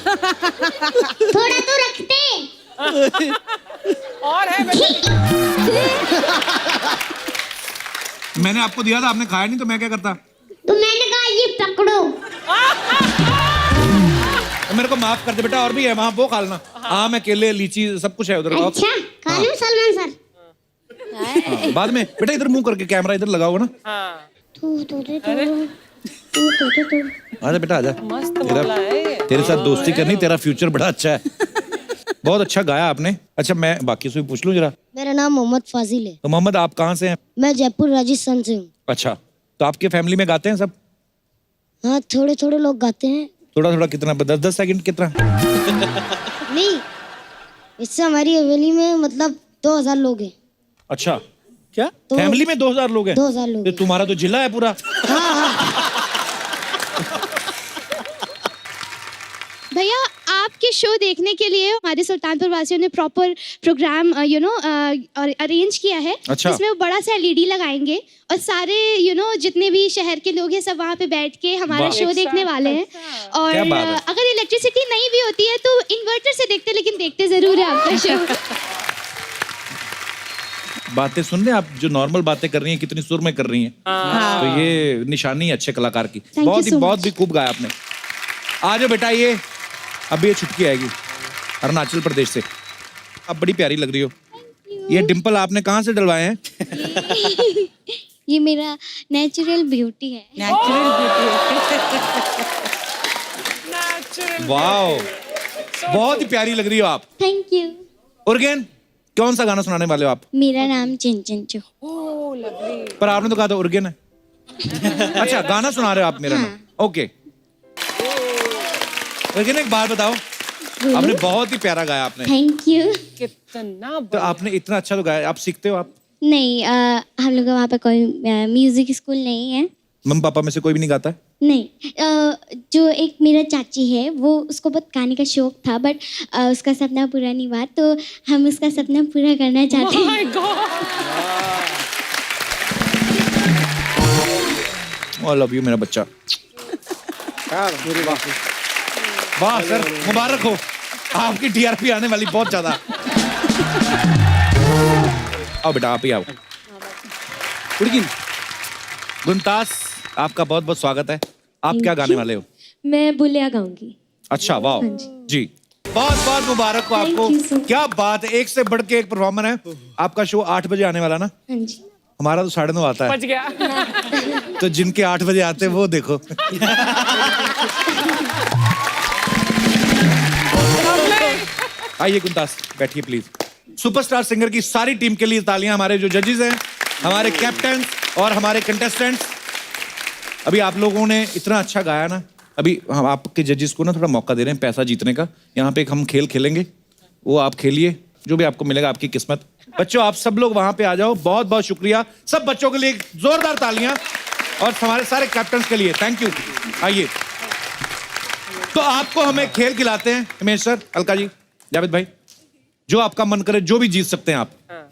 थोड़ा तो रखते। और है बेटा। मैंने आपको दिया था, आपने खाया नहीं, तो मैं क्या करता? तो मैंने कहा ये पकड़ो। मेरे को माफ कर दे बेटा, और भी है वहाँ, वो खा लेना। आम, केले, लीची सब कुछ है उधर। अच्छा खा लूं सलमान सर? हाँ, बाद में बेटा इधर मुंह करके, कैमरा इधर लगाओ ना। आजा बेटा आजा। मस्त इधर। बोला है। तेरे साथ दोस्ती करनी, तेरा फ्यूचर बड़ा अच्छा है। बहुत अच्छा गाया आपने। अच्छा मैं बाकी से भी पूछ लूं जरा। मेरा नाम मोहम्मद फाजिल है। तो मोहम्मद आप कहाँ से हैं? मैं जयपुर राजस्थान से हूँ। अच्छा तो आपके फैमिली में गाते हैं सब? हाँ थोड़े थोड़े लोग गाते हैं। थोड़ा थोड़ा कितना, 10-10 सेकंड कितना? नहीं, इससे हमारी हवेली में मतलब 2000 लोग हैं। अच्छा क्या? तो फैमिली में 2000 लोग हैं? 2000 लोग तो तुम्हारा तो जिला है पूरा। भैया आपके शो देखने के लिए हमारे सुल्तानपुर वासियों ने प्रॉपर प्रोग्राम अरेंज किया है। अच्छा। इसमें वो बड़ा सा LED लगाएंगे और सारे जितने भी शहर के लोग हैं सब वहाँ पे बैठ के हमारा वाह। शो देखने वाले हैं। और क्या बात है। अगर इलेक्ट्रिसिटी नहीं भी होती है तो इन्वर्टर से देखते, लेकिन देखते जरूर है आपका शो। बातें सुन रहे हैं आप, जो नॉर्मल बातें कर रही हैं कितनी सुर में कर रही हैं। तो ये निशानी है अच्छे कलाकार की। you so बहुत much. भी खूब गाया आपने। आ जाओ बेटा, ये अभी ये छुटकी आएगी अरुणाचल प्रदेश से। आप बड़ी प्यारी लग रही हो। ये डिंपल आपने कहाँ से डलवाए हैं? ये मेरा नेचुरल ब्यूटी है। वाओ, बहुत ही प्यारी लग रही हो आप। Thank you. उर्गेन, कौन सा गाना सुनाने वाले हो आप? मेरा नाम चिंचू। पर आपने तो कहा था उर्गेन है। अच्छा गाना सुना रहे हो आप मेरा नाम। ओके उर्गेन, एक बात बताओ, आपने बहुत ही प्यारा गाया आपने। Thank you. कितना तो आपने इतना अच्छा तो गाया, आप सीखते हो आप? नहीं, हम लोग वहाँ पे कोई म्यूजिक स्कूल नहीं है। मम्मी पापा में से कोई भी नहीं गाता है? नहीं, जो एक मेरा चाची है वो, उसको बहुत गाने का शौक था, बट उसका सपना पूरा नहीं हुआ, तो हम उसका सपना पूरा करना चाहते हैं। आई लव यू मेरा बच्चा। वाह सर, मुबारक हो, आपकी TRP आने वाली बहुत ज्यादा। आओ बेटा, आप ही आओ। गुनतास, आपका बहुत बहुत स्वागत है। आप क्या गाने वाले हो? मैं बुलिया गाऊंगी। अच्छा वाह जी, बहुत बहुत मुबारक हो आपको। you so- क्या बात है, एक से बढ़ के एक परफॉर्मर है। आपका शो 8 बजे आने वाला ना? हाँ जी। हमारा तो 9:30 आता है। बच गया। तो जिनके 8 बजे आते हैं वो देखो। आइए गुनतास, बैठिए प्लीज। सुपरस्टार सिंगर की सारी टीम के लिए तालियां। हमारे जो जजेस हैं, हमारे कैप्टन और हमारे कंटेस्टेंट्स। अभी आप लोगों ने इतना अच्छा गाया ना, अभी हम आपके जजेस को ना थोड़ा मौका दे रहे हैं पैसा जीतने का। यहाँ पे एक हम खेल खेलेंगे, वो आप खेलिए, जो भी आपको मिलेगा आपकी किस्मत। बच्चों आप सब लोग वहां पे आ जाओ। बहुत बहुत शुक्रिया सब बच्चों के लिए, एक जोरदार तालियां। और हमारे सारे कैप्टन के लिए थैंक यू। आइए, तो आपको हमें खेल खिलाते हैं हिमेश सर, अलका जी, जावेद भाई, जो आपका मन करे जो भी जीत सकते हैं आप।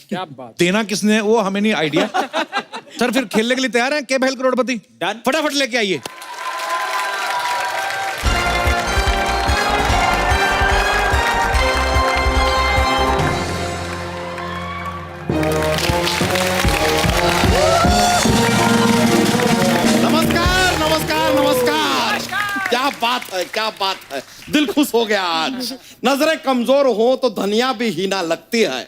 क्या बात। देना किसने वो हमें नहीं आइडिया। सर फिर खेलने के लिए तैयार हैं? के भैल करोड़पति फटाफट लेके आइए। बात है, क्या बात है, दिल खुश हो गया आज। नजरें कमजोर हो तो धनिया भी हीना लगती है।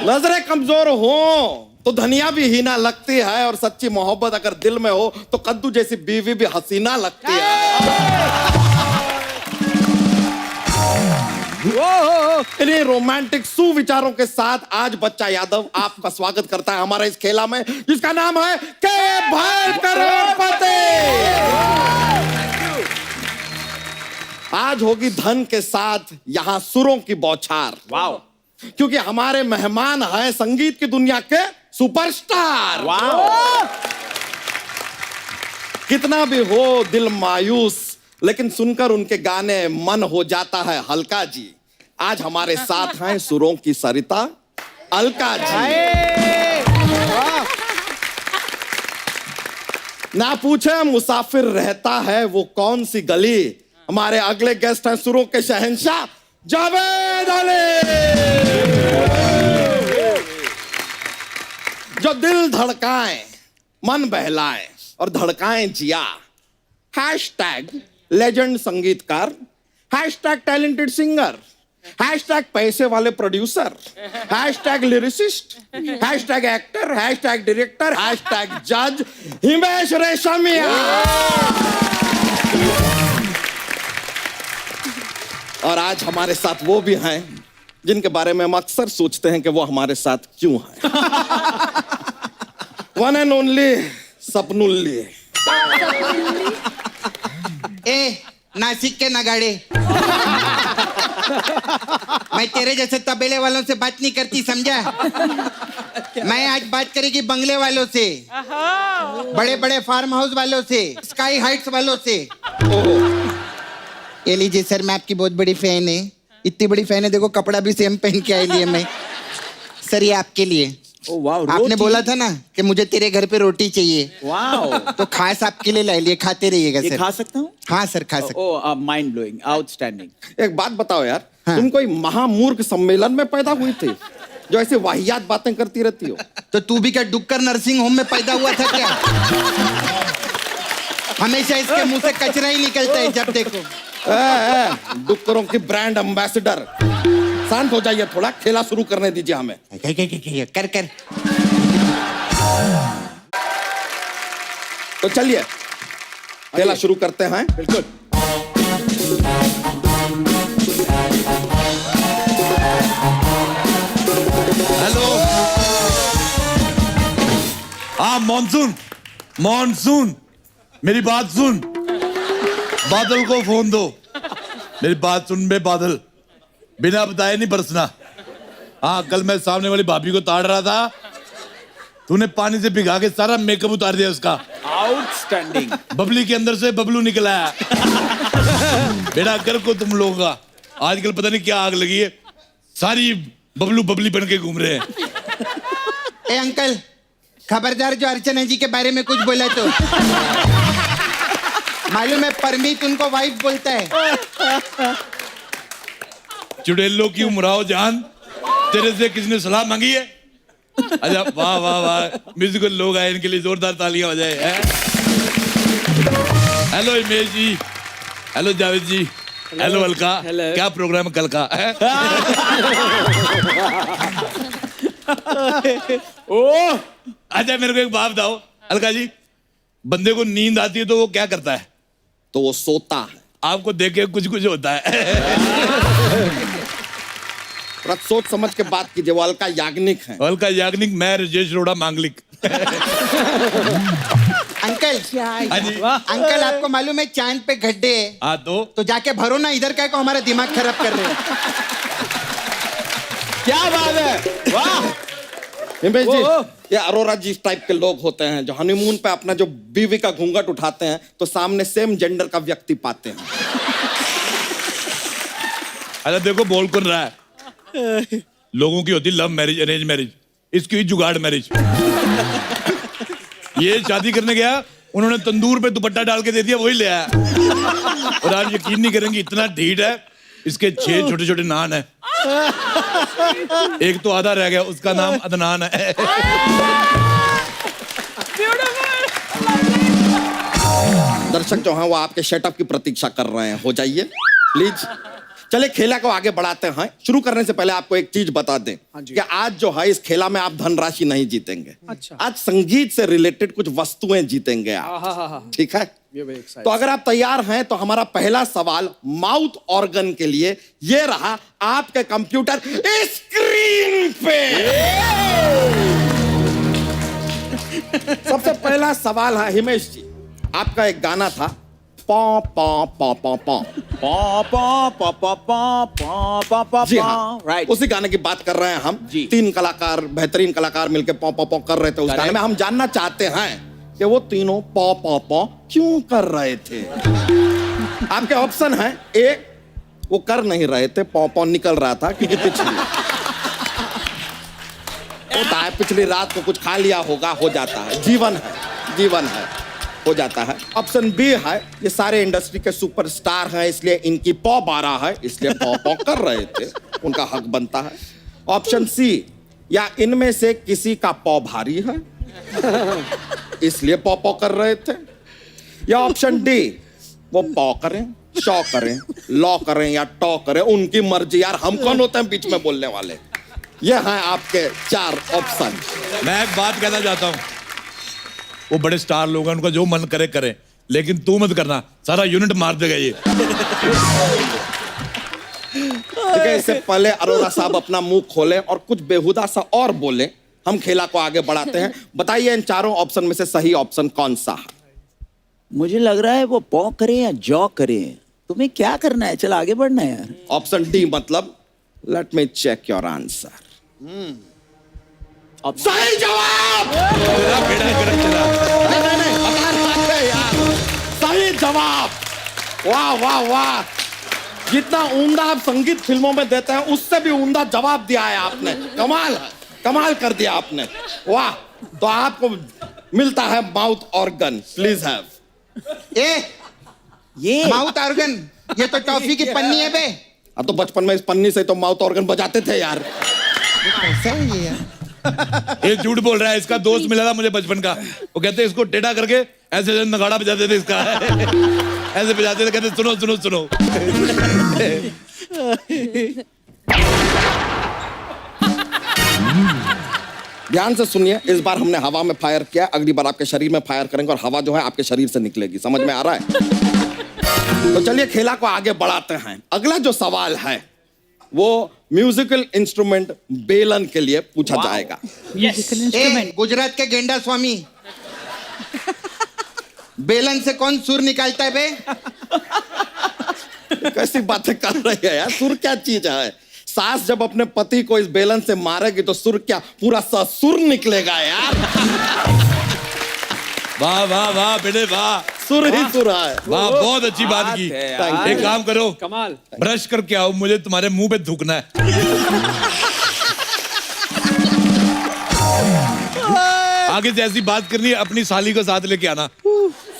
नजरें कमजोर हो तो धनिया भी हीना लगती है, और सच्ची मोहब्बत अगर दिल में हो तो कद्दू जैसी बीवी भी हसीना लगती है। इन्हीं रोमांटिक सुविचारों के साथ आज बच्चा यादव आपका स्वागत करता है हमारे इस खेला में, जिसका नाम है के भाई करोड़पति। आज होगी धन के साथ यहाँ सुरों की बौछार। वाह! क्योंकि हमारे मेहमान हैं संगीत की दुनिया के सुपरस्टार। वाह! कितना भी हो दिल मायूस, लेकिन सुनकर उनके गाने मन हो जाता है हल्का जी। आज हमारे साथ हैं सुरों की सरिता अलका जी। ना पूछे मुसाफिर रहता है वो कौन सी गली, हमारे अगले गेस्ट हैं सुरों के शहंशाह जावेद अली, जो दिल धड़काएं, मन बहलाएं और धड़काएं जिया। हैशटैग लेजेंड संगीतकार, हैशटैग टैलेंटेड सिंगर, हैशटैग पैसे वाले producer, hashtag lyricist, hashtag actor, hashtag director, hashtag जज हिमेश रेशमिया। और आज हमारे साथ वो भी हैं जिनके बारे में हम अक्सर सोचते हैं कि वो हमारे साथ क्यों हैं। वन एंड ओनली सपनुल्ली। ए नासिक के नगाड़े, मैं तेरे जैसे तबेले वालों से बात नहीं करती, समझा? मैं आज बात करेगी बंगले वालों से, बड़े बड़े फार्म हाउस वालों से, स्काई हाइट्स वालों से। ये लीजिए सर, मैं आपकी बहुत बड़ी फैन है, इतनी बड़ी फैन है, देखो कपड़ा भी सेम पहन के आई लिए मैं। सर ये आपके लिए। आपने बोला था ना कि मुझे तेरे घर पे रोटी चाहिए। वाह! तो खास आपके लिए ला लिए, खाते रहिएगा सर। खा सकता हूँ? हाँ सर खा सकते। ओह, माइंड ब्लोइंग, आउटस्टैंडिंग। एक बात बताओ यार, तुम कोई महामूर्ख सम्मेलन में पैदा हुई थी जो ऐसे वाहियात बातें करती रहती हो? तो तू भी क्या डुक्कर नर्सिंग होम में पैदा हुआ था क्या? हमेशा इसके मुंह से कचरा ही निकलता है जब देखो। डुक्करों की ब्रांड एम्बेसडर। शांत हो जाइए थोड़ा, खेला शुरू करने दीजिए हमें। कर कर। तो चलिए खेला शुरू करते हैं। बिल्कुल। हेलो। हाँ मॉनसून, मॉनसून मेरी बात सुन। बादल को फोन दो, मेरी बात सुन बे बादल, बिना बताए नहीं बरसना। हाँ कल मैं सामने वाली भाभी को ताड़ रहा था, तूने पानी से भिगा के सारा मेकअप उतार दिया उसका। आउटस्टैंडिंग। बबली के अंदर से बबलू निकला है। बेड़ा कर को तुम लोगों का आजकल पता नहीं क्या आग लगी है, सारी बबलू बबली बन के घूम रहे हैं। ए अंकल खबरदार, जो अर्चना जी के बारे में कुछ बोला तो मालूम है परमीत उनको वाइफ बोलता है। चुड़ैलों की उमराव जान, तेरे से किसने सलाह मांगी है? अच्छा वाह वाह वाह, म्यूजिकल लोग आए, इनके लिए जोरदार तालियां हो जाए। हेलो हिमेश जी, हेलो जावेद जी, हेलो अलका, क्या प्रोग्राम कल का? ओह अच्छा मेरे को एक बात बताओ अलका जी, बंदे को नींद आती है तो वो क्या करता है? तो वो सोता है। आपको देख के कुछ कुछ होता है। सोच समझ के बात कीजिए, वो अलका याग्निक है। अलका याग्निक, मैं राजेश रोड़ा मांगलिक। अंकल अंकल आपको मालूम है चांद पे गड्ढे है? हाँ तो जाके भरो ना, इधर क्या को हमारा दिमाग खराब कर रहे हैं। क्या बात है, वाह हिमेश जी। ये अरोरा जी टाइप के लोग होते हैं जो हनीमून पे अपना जो बीवी का घूंघट उठाते हैं तो सामने सेम जेंडर का व्यक्ति पाते हैं। अच्छा देखो बोल कौन रहा है, लोगों की होती लव मैरिज, अरेंज मैरिज, इसकी जुगाड़ मैरिज। ये शादी करने गया, उन्होंने तंदूर पे दुपट्टा डाल के दे दिया, वही ले आया। और आज यकीन नहीं करेंगे इतना ढीठ है, इसके 6 छोटे छोटे नान है, एक तो आधा रह गया, उसका नाम अदनान है। दर्शक जो हैं वो आपके सेटअप की प्रतीक्षा कर रहे हैं, हो जाइए प्लीज। चलिए खेला को आगे बढ़ाते हैं। शुरू करने से पहले आपको एक चीज बता दें कि आज जो है इस खेला में आप धनराशि नहीं जीतेंगे। अच्छा। आज संगीत से रिलेटेड कुछ वस्तुएं जीतेंगे आप, ठीक है? तो अगर आप तैयार हैं तो हमारा पहला सवाल माउथ ऑर्गन के लिए ये रहा आपके कंप्यूटर स्क्रीन पे। सबसे पहला सवाल है हिमेश जी, आपका एक गाना था पॉ पॉ पॉ पॉ पॉ पॉ पॉ पॉ पॉ पॉ पॉ पॉ पॉ जी हाँ, राइट। उसी गाने की बात कर रहे हैं हम। तीन कलाकार, बेहतरीन कलाकार मिलकर पॉ पॉ पॉ कर रहे थे उस गाने में। हम जानना चाहते हैं कि वो तीनों पॉ पॉ पॉ क्यों कर रहे थे। आपके ऑप्शन है, ए वो कर नहीं रहे थे, पॉ पॉ निकल रहा था क्योंकि होता है पिछली रात को कुछ खा लिया होगा, हो जाता है, जीवन है, जीवन है, हो जाता है। ऑप्शन बी है, ये सारे इंडस्ट्री के सुपरस्टार हैं इसलिए इनकी पॉ 12 है इसलिए पॉ पॉ कर रहे थे, उनका हक बनता है। ऑप्शन सी, या इनमें से किसी का पॉ भारी है इसलिए पॉ पॉ कर रहे थे। या ऑप्शन डी, वो पॉ करें, शॉ करें, लॉ करें या टॉ करें, उनकी मर्जी। यार हम कौन होते हैं बीच में बोलने वाले। ये हैं आपके 4 ऑप्शन। मैं एक बात कहना चाहता हूं, वो बड़े स्टार लोग हैं, उनका जो मन करे करे, लेकिन तू मत करना, सारा यूनिट मार देगा ये। देखिए, इससे पहले अरोरा साहब अपना मुंह खोलें और कुछ बेहुदा सा और बोलें, हम खेला को आगे बढ़ाते हैं। बताइए इन चारों ऑप्शन में से सही ऑप्शन कौन सा है? मुझे लग रहा है वो पॉ करे या जॉ करे, तुम्हें क्या करना है, चल आगे बढ़ना है यार। ऑप्शन डी मतलब let me check your answer. सही जवाब। सही जवाब। वाह वाह वाह, जितना उम्दा आप संगीत फिल्मों में देते हैं उससे भी उम्दा जवाब दिया है आपने। कमाल है, कमाल कर दिया आपने, वाह। तो आपको मिलता है माउथ ऑर्गन, प्लीज हैव। ये माउथ ऑर्गन, ये तो टॉफी की पन्नी है बे। तो बचपन में इस पन्नी से तो माउथ ऑर्गन बजाते थे यार। कैसा है ये यार? ये झूठ बोल रहा है, इसका दोस्त मिला था मुझे बचपन का, वो कहते इसको टेढ़ा करके ऐसे नगाड़ा बजाते थे इसका ऐसे बजाते थे, कहते सुनो सुनो सुनो। ध्यान से सुनिए, इस बार हमने हवा में फायर किया, अगली बार आपके शरीर में फायर करेंगे और हवा जो है आपके शरीर से निकलेगी। समझ में आ रहा है? तो चलिए खेला को आगे बढ़ाते हैं। अगला जो सवाल है वो म्यूजिकल इंस्ट्रूमेंट बेलन के लिए पूछा जाएगा। गुजरात के गेंडा स्वामी, बेलन से कौन सुर निकालता है बे? कैसी बातें कर रही है यार, सुर क्या चीज है? सास जब अपने पति को इस बेलन से मारेगी तो सुर क्या, पूरा ससुर निकलेगा यार। वाह वाह वाह बेटे वाह, सुर ही सुर है। वाह, बहुत अच्छी बात की। एक काम करो, कमाल, ब्रश करके आओ, मुझे तुम्हारे मुंह पे थूकना है। आगे से ऐसी बात करनी है, अपनी साली को साथ लेके आना।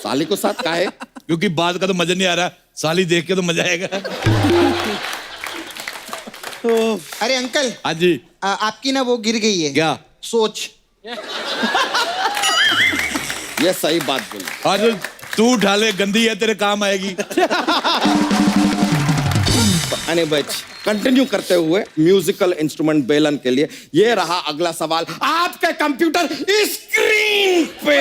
साली को साथ काहे? क्योंकि बात का तो मजा नहीं आ रहा, साली देख के तो मजा आएगा। अरे अंकल। हाँ जी। आपकी ना वो गिर गई है। क्या? सोच। ये सही बात बोली। आज तू उठा ले, गंदी है, तेरे काम आएगी। कंटिन्यू करते हुए म्यूजिकल इंस्ट्रूमेंट बेलन के लिए ये रहा अगला सवाल आपके कंप्यूटर स्क्रीन पे।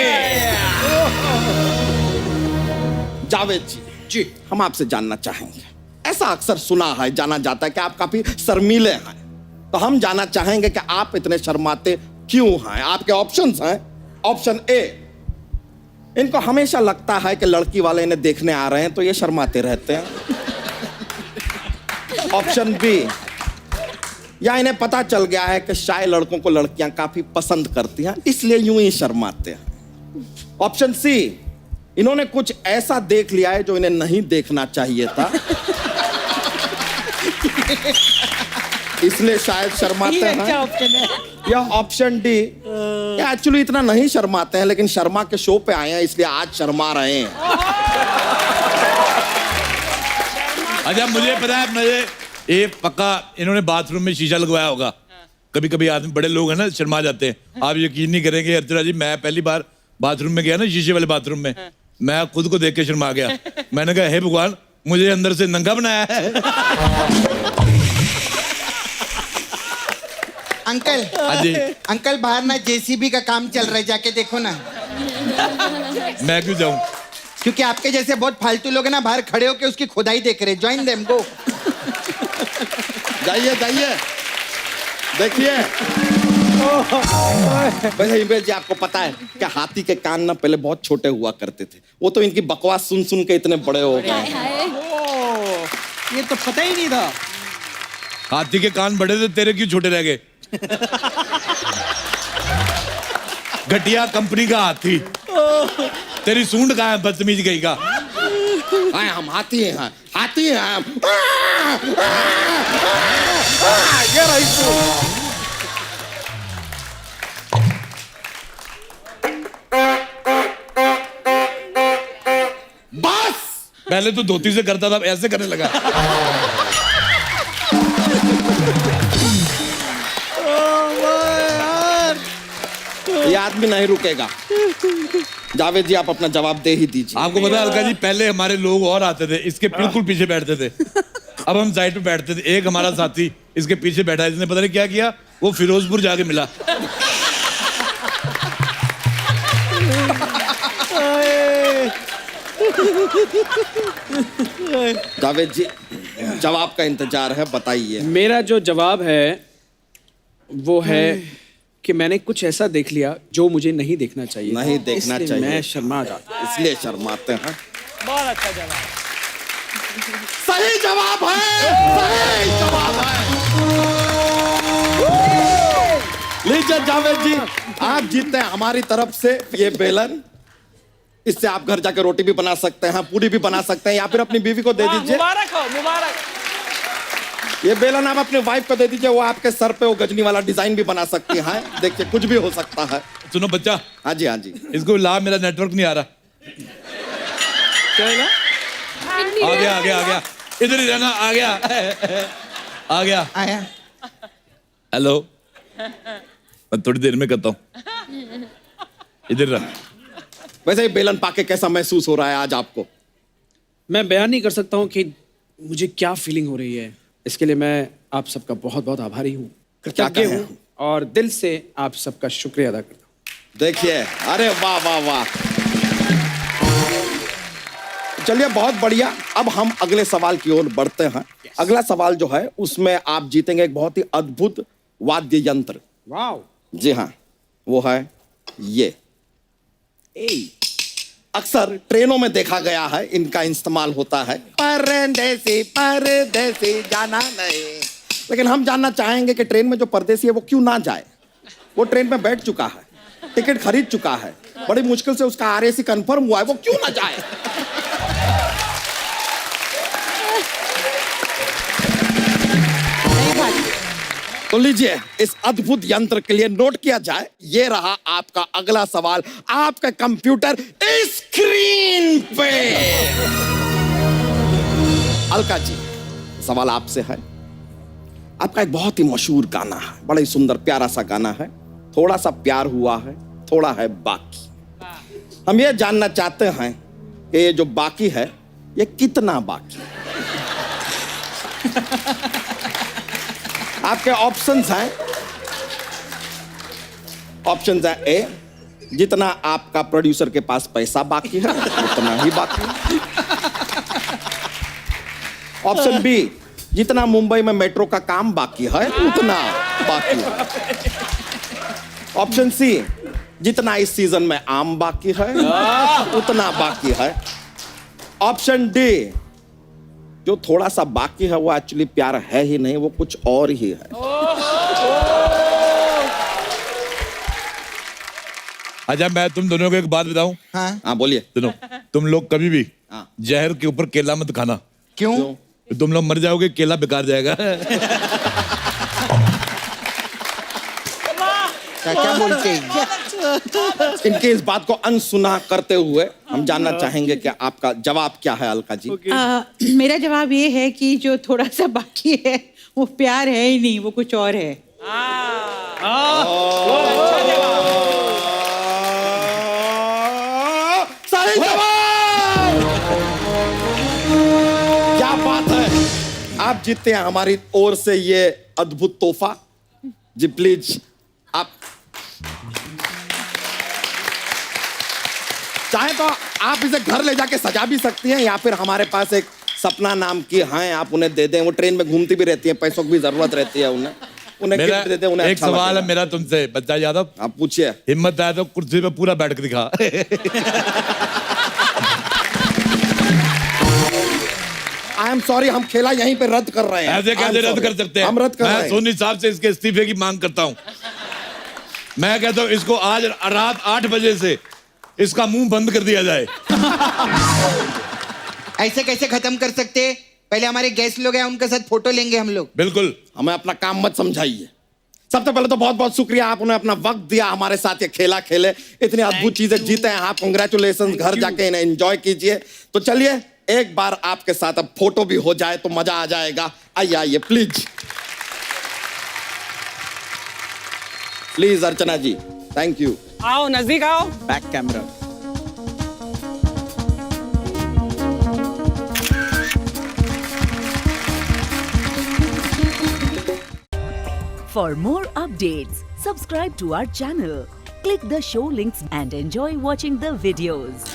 जावेद जी, हम आपसे जानना चाहेंगे, ऐसा अक्सर सुना है, जाना जाता है कि आप काफी शर्मीले हैं, तो हम जानना चाहेंगे कि आप इतने शर्माते क्यों हैं। आपके ऑप्शंस हैं। ऑप्शन ए, इनको हमेशा लगता है कि लड़की वाले इन्हें देखने आ रहे हैं तो ये शर्माते रहते हैं। ऑप्शन बी, या इन्हें पता चल गया है कि शायद लड़कों को लड़कियां काफी पसंद करती हैं इसलिए यूं ही शर्माते हैं। ऑप्शन सी, इन्होंने कुछ ऐसा देख लिया है जो इन्हें नहीं देखना चाहिए था इसलिए शायद शर्माते हैं। या ऑप्शन डी, एक्चुअली इतना नहीं शर्माते हैं लेकिन शर्मा के शो पे आए हैं इसलिए आज शर्मा रहे हैं। अच्छा, मुझे पता है, मुझे ये पक्का इन्होंने बाथरूम में शीशा लगवाया होगा। कभी कभी आदमी, बड़े लोग हैं ना, शर्मा जाते हैं। आप यकीन नहीं करेंगे अर्चना जी, मैं पहली बार बाथरूम में गया ना, शीशे वाले बाथरूम में, मैं खुद को देख के शर्मा गया। मैंने कहा हे भगवान, मुझे अंदर से नंगा बनाया है। अंकल, हाँ जी। अंकल बाहर ना जेसीबी का काम चल रहा है, जाके देखो ना। मैं क्यों जाऊं? क्योंकि आपके जैसे बहुत फालतू लोग हैं ना, बाहर खड़े होके उसकी खुदाई देख रहे। ज्वाइन देम, गो। जाइए जाइए, देखिए। वैसे हिमेश जी, आपको पता है कि हाथी के कान ना पहले बहुत छोटे हुआ करते थे, वो तो इनकी बकवास सुन सुन के इतने बड़े हो गए। ये तो पता ही नहीं था। हाथी के कान बड़े थे, तेरे क्यों छोटे रह गए? घटिया कंपनी का हाथी। तेरी सूंड कहाँ है, बदतमीज गई का? हम हाथी हैं, हाथी हैं हम। ये रही सूंड। बस पहले तो धोती से करता था, ऐसे करने लगा। ये आदमी नहीं रुकेगा। जावेद जी, आप अपना जवाब दे ही दीजिए। आपको पता है अलका जी, पहले हमारे लोग और आते थे, इसके बिल्कुल पीछे बैठते थे। अब हम साइड पे बैठते थे। एक हमारा साथी इसके पीछे बैठा है, इसने पता नहीं क्या किया, वो फिरोजपुर जाके मिला। जावेद जी, जवाब का इंतजार है, बताइए। मेरा जो जवाब है वो है कि मैंने कुछ ऐसा देख लिया जो मुझे नहीं देखना चाहिए। नहीं देखना इसलिए चाहिए। मैं शर्मा जाता। इसलिए शर्माते हैं। बहुत अच्छा जवाब। सही जवाब है, सही जवाब है। लीजिए जावेद जी, आप जीते हैं हमारी तरफ से ये बेलन। इससे आप घर जाके रोटी भी बना सकते हैं, पूरी भी बना सकते हैं, या फिर अपनी बीवी को दे दीजिए। मुबारक हो, मुबारक। ये बेलन आप अपने वाइफ को दे दीजिए, वो आपके सर पे वो गजनी वाला डिजाइन भी बना सकती है। देखिए, कुछ भी हो सकता है। सुनो बच्चा। हाँ जी, हाँ जी। इसको ला, मेरा नेटवर्क नहीं आ रहा। क्या है ना? आ गया, आ गया, आ गया। इधर ही रहना। आ गया, आ गया। आया। हेलो, मैं थोड़ी देर में करता हूँ। इधर रह। वैसे ये बेलन पाके कैसा महसूस हो रहा है आज आपको? मैं बयान नहीं कर सकता हूँ कि मुझे क्या फीलिंग हो रही है। इसके लिए मैं आप सबका बहुत बहुत आभारी हूँ, कृतज्ञ हूँ, और दिल से आप सबका शुक्रिया अदा करता हूँ। देखिए, अरे वाह वाह वाह। चलिए, बहुत बढ़िया। अब हम अगले सवाल की ओर बढ़ते हैं। अगला सवाल जो है उसमें आप जीतेंगे एक बहुत ही अद्भुत वाद्य यंत्र। वाह। जी हाँ, वो है ये। अक्सर ट्रेनों में देखा गया है, इनका इस्तेमाल होता है। परदेसी परदेसी जाना नहीं। लेकिन हम जानना चाहेंगे कि ट्रेन में जो परदेसी है वो क्यों ना जाए। वो ट्रेन में बैठ चुका है, टिकट खरीद चुका है, बड़ी मुश्किल से उसका आरएसी कंफर्म हुआ है, वो क्यों ना जाए। तो लीजिए, इस अद्भुत यंत्र के लिए नोट किया जाए। ये रहा आपका अगला सवाल, आपका कंप्यूटर स्क्रीन पे। अलका जी, सवाल आपसे है। आपका एक बहुत ही मशहूर गाना है, बड़ा ही सुंदर प्यारा सा गाना है। थोड़ा सा प्यार हुआ है, थोड़ा है बाकी। हम ये जानना चाहते हैं कि ये जो बाकी है, ये कितना बाकी है। आपके ऑप्शंस हैं। ऑप्शंस हैं: ए, जितना आपका प्रोड्यूसर के पास पैसा बाकी है उतना ही बाकी है। ऑप्शन बी, जितना मुंबई में मेट्रो का काम बाकी है उतना बाकी है। ऑप्शन सी, जितना इस सीजन में आम बाकी है उतना बाकी है। ऑप्शन डी, जो थोड़ा सा बाकी है वो एक्चुअली प्यार है ही नहीं, वो कुछ और ही है। अच्छा, मैं तुम दोनों को एक बात बताऊं। हाँ बोलिए। सुनो, तुम लोग कभी भी जहर के ऊपर केला मत खाना। क्यों? तुम लोग मर जाओगे, केला बेकार जाएगा। क्या बोलते हैं? इनके इस बात को अनसुना करते हुए हम जानना चाहेंगे कि आपका जवाब क्या है अलका जी। मेरा जवाब ये है कि जो थोड़ा सा बाकी है वो प्यार है ही नहीं, वो कुछ और है। सही जवाब। जीतते हैं हमारी ओर से ये अद्भुत तोहफा। जी प्लीज आप चाहे तो आप इसे घर ले जाके सजा भी सकती हैं, या फिर हमारे पास एक सपना नाम की हैं, आप उन्हें दे दें। वो ट्रेन में घूमती भी रहती हैं, पैसों की भी जरूरत रहती है उन्हें मेरा गिफ्ट देते हैं, उन्हें एक अच्छा सवाल लगेगा। है मेरा तुमसे बच्चा यादव, आप पूछिए। हिम्मत आए तो कुर्सी पे पूरा बैठ के दिखा। आई एम सॉरी, हम खेला यहीं पे रद्द कर रहे हैं। ऐसे कैसे रद्द कर सकते हैं? हम रद्द कर रहे मैं हैं। सोनी साहब से इसके इस्तीफे की मांग करता हूँ। मैं कहता हूँ इसको आज रात 8 बजे से इसका मुंह बंद कर दिया जाए। ऐसे कैसे खत्म कर सकते? पहले हमारे गेस्ट लोग हैं, उनके साथ फोटो लेंगे हम लोग। बिल्कुल। हमें अपना काम मत समझाइए। सबसे पहले तो बहुत बहुत शुक्रिया, आपने अपना वक्त दिया, हमारे साथ ये खेला खेले, इतनी अद्भुत चीजें जीते हैं आप। कांग्रेचुलेशन, घर जाके इन्हें एंजॉय कीजिए। तो चलिए एक बार आपके साथ अब फोटो भी हो जाए तो मजा आ जाएगा। आइए आइए please please Archana ji, thank you. आओ नजदीक आओ। Back camera. For more updates, subscribe to our channel, click the show links and enjoy watching the videos.